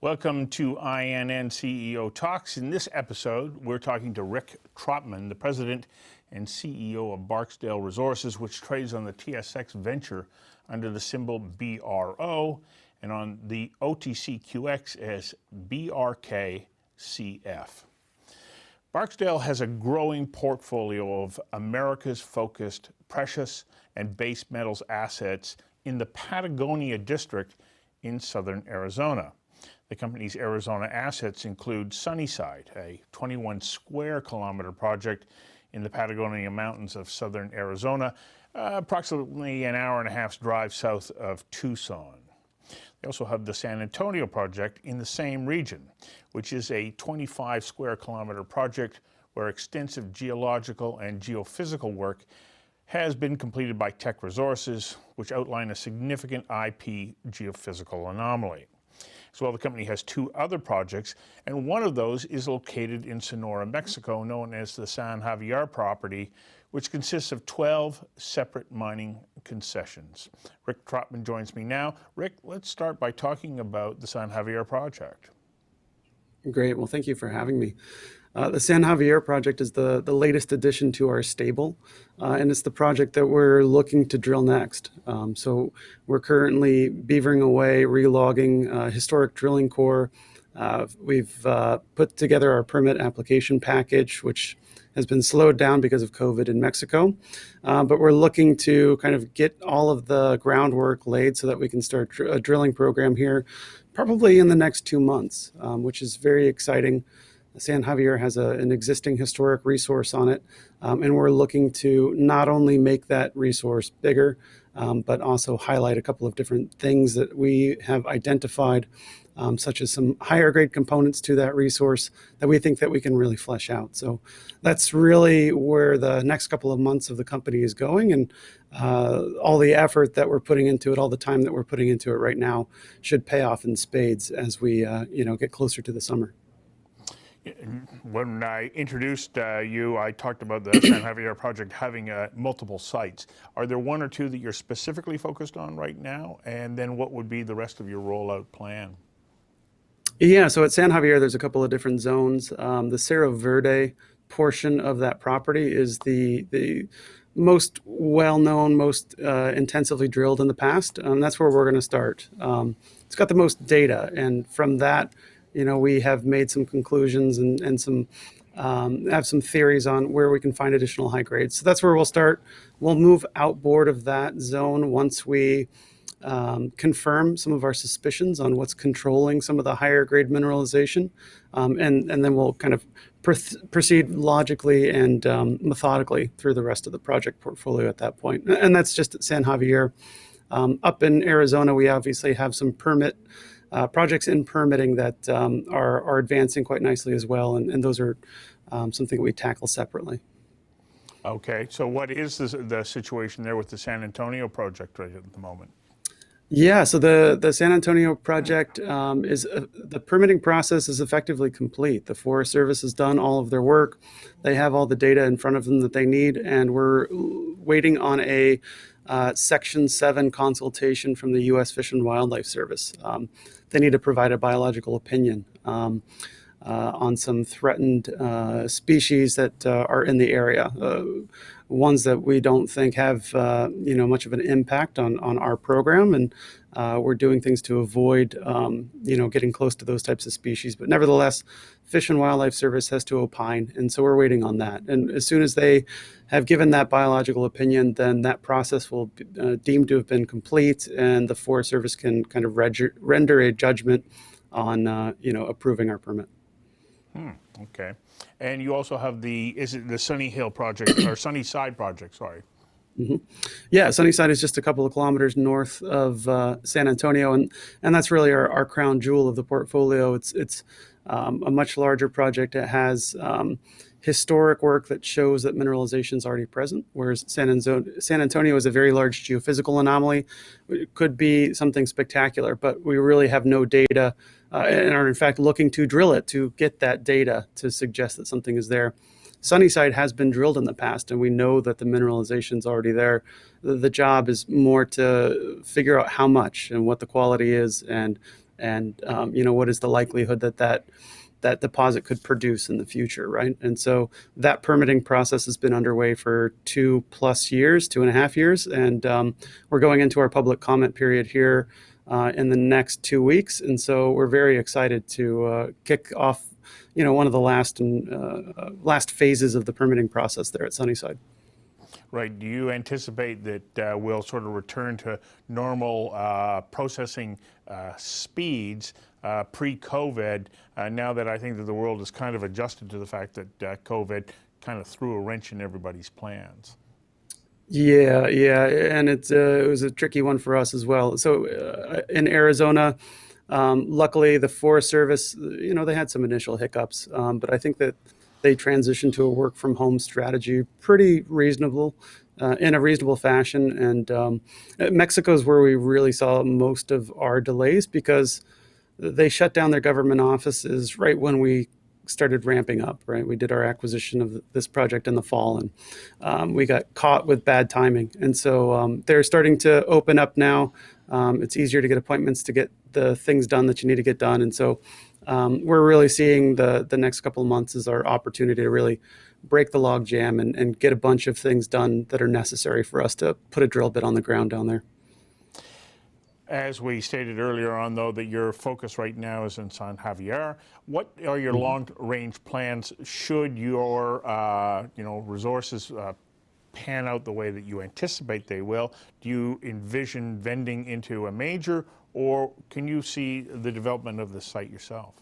Welcome to INN CEO Talks. In this episode, we're talking to Rick Trotman, the president and CEO of Barksdale Resources, which trades on the TSX Venture under the symbol BRO and on the OTCQX as BRKCF. Barksdale has a growing portfolio of America's focused precious and base metals assets in the Patagonia district in southern Arizona. The company's Arizona assets include Sunnyside, a 21 square kilometer project in the Patagonia Mountains of southern Arizona, approximately an hour and a half's drive south of Tucson. They also have the San Antonio Project in the same region, which is a 25 square kilometer project where extensive geological and geophysical work has been completed by Teck Resources, which outline a significant IP geophysical anomaly. As well, the company has two other projects, and one of those is located in Sonora, Mexico, known as the San Javier property, which consists of 12 separate mining concessions. Rick Trotman joins me now. Rick, let's start by talking about the San Javier project. Great. Well, thank you for having me. The San Javier project is the latest addition to our stable, and it's the project that we're looking to drill next. So we're currently beavering away, relogging historic drilling core. We've put together our permit application package, which has been slowed down because of COVID in Mexico. But we're looking to kind of get all of the groundwork laid so that we can start a drilling program here probably in the next 2 months, which is very exciting. San Javier has an existing historic resource on it, and we're looking to not only make that resource bigger, but also highlight a couple of different things that we have identified, such as some higher grade components to that resource that we think that we can really flesh out. So that's really where the next couple of months of the company is going, and all the effort that we're putting into it, all the time that we're putting into it right now should pay off in spades as we get closer to the summer. When I introduced you, I talked about the San Javier project having multiple sites. Are there one or two that you're specifically focused on right now? And then what would be the rest of your rollout plan? Yeah, so at San Javier, there's a couple of different zones. The Cerro Verde portion of that property is the most well-known, most intensively drilled in the past. That's where we're going to start. It's got the most data, and from that, we have made some conclusions and some have some theories on where we can find additional high grades. So that's where we'll start. We'll move outboard of that zone once we confirm some of our suspicions on what's controlling some of the higher grade mineralization, and then we'll kind of proceed logically and methodically through the rest of the project portfolio at that point. And that's just at San Javier. Up in Arizona, we obviously have some projects in permitting that are advancing quite nicely as well, and those are something we tackle separately. Okay, so what is the situation there with the San Antonio project right at the moment? Yeah, so the San Antonio project is the permitting process is effectively complete. The Forest Service has done all of their work. They have all the data in front of them that they need, and we're waiting on a Section 7 consultation from the U.S. Fish and Wildlife Service. They need to provide a biological opinion on some threatened species that are in the area, ones that we don't think have much of an impact on our program, and we're doing things to avoid getting close to those types of species. But nevertheless, Fish and Wildlife Service has to opine, and so we're waiting on that. And as soon as they have given that biological opinion, then that process will be deemed to have been complete, and the Forest Service can kind of render a judgment on approving our permit. Okay. And you also have the Sunny Hill project, or Sunnyside project, sorry. Mm-hmm. Yeah, Sunnyside is just a couple of kilometers north of San Antonio, and that's really our crown jewel of the portfolio. It's a much larger project. It has historic work that shows that mineralization is already present, whereas San Antonio is a very large geophysical anomaly. It could be something spectacular, but we really have no data and are in fact looking to drill it to get that data to suggest that something is there. Sunnyside has been drilled in the past, and we know that the mineralization is already there. The job is more to figure out how much and what the quality is, and and what is the likelihood that deposit could produce in the future, right? And so that permitting process has been underway for 2+ years, 2.5 years, and we're going into our public comment period here in the next 2 weeks, and so we're very excited to kick off, one of the last phases of the permitting process there at Sunnyside. Right. Do you anticipate that we'll sort of return to normal processing speeds pre-COVID, now that I think that the world is kind of adjusted to the fact that COVID kind of threw a wrench in everybody's plans? Yeah, and it was a tricky one for us as well. So in Arizona, luckily the Forest Service, they had some initial hiccups, but I think that they transitioned to a work from home strategy pretty reasonable, in a reasonable fashion. And Mexico is where we really saw most of our delays because they shut down their government offices right when we started ramping up, right? We did our acquisition of this project in the fall, and we got caught with bad timing. And so they're starting to open up now. It's easier to get appointments to get the things done that you need to get done. And so we're really seeing the next couple of months as our opportunity to really break the log jam and get a bunch of things done that are necessary for us to put a drill bit on the ground down there. As we stated earlier on, though, that your focus right now is in San Javier. What are your long-range plans should your resources pan out the way that you anticipate they will? Do you envision vending into a major, or can you see the development of the site yourself?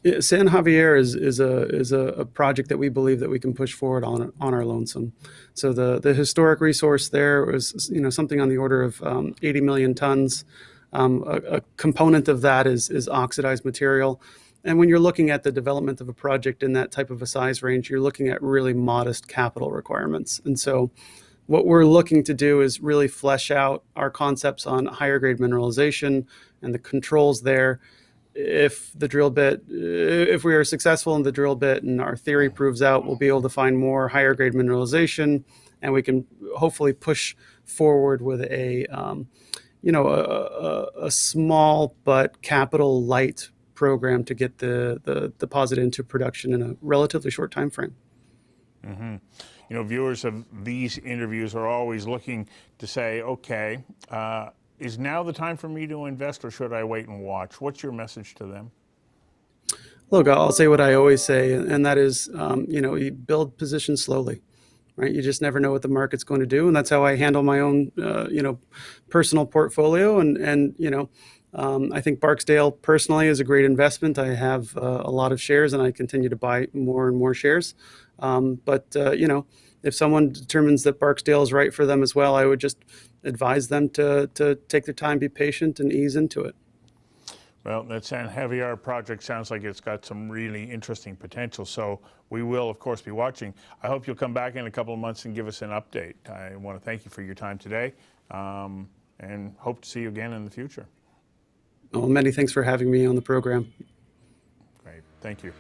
Yeah, San Javier is a project that we believe that we can push forward on our lonesome. So the historic resource there was something on the order of 80 million tons. A component of that is oxidized material. And when you're looking at the development of a project in that type of a size range, you're looking at really modest capital requirements. And so what we're looking to do is really flesh out our concepts on higher grade mineralization and the controls there. If we are successful in the drill bit and our theory proves out, we'll be able to find more higher grade mineralization, and we can hopefully push forward with a small but capital light program to get the deposit into production in a relatively short time frame. Mm-hmm. Viewers of these interviews are always looking to say, okay, is now the time for me to invest, or should I wait and watch? What's your message to them? Look, I'll say what I always say, and that is, you build positions slowly, right? You just never know what the market's going to do, and that's how I handle my own, personal portfolio. And I think Barksdale personally is a great investment. I have a lot of shares, and I continue to buy more and more shares. But if someone determines that Barksdale is right for them as well, I would just advise them to take their time, be patient, and ease into it. Well, that San Javier project sounds like it's got some really interesting potential, so we will, of course, be watching. I hope you'll come back in a couple of months and give us an update. I want to thank you for your time today, and hope to see you again in the future. Well, many thanks for having me on the program. Great. Thank you.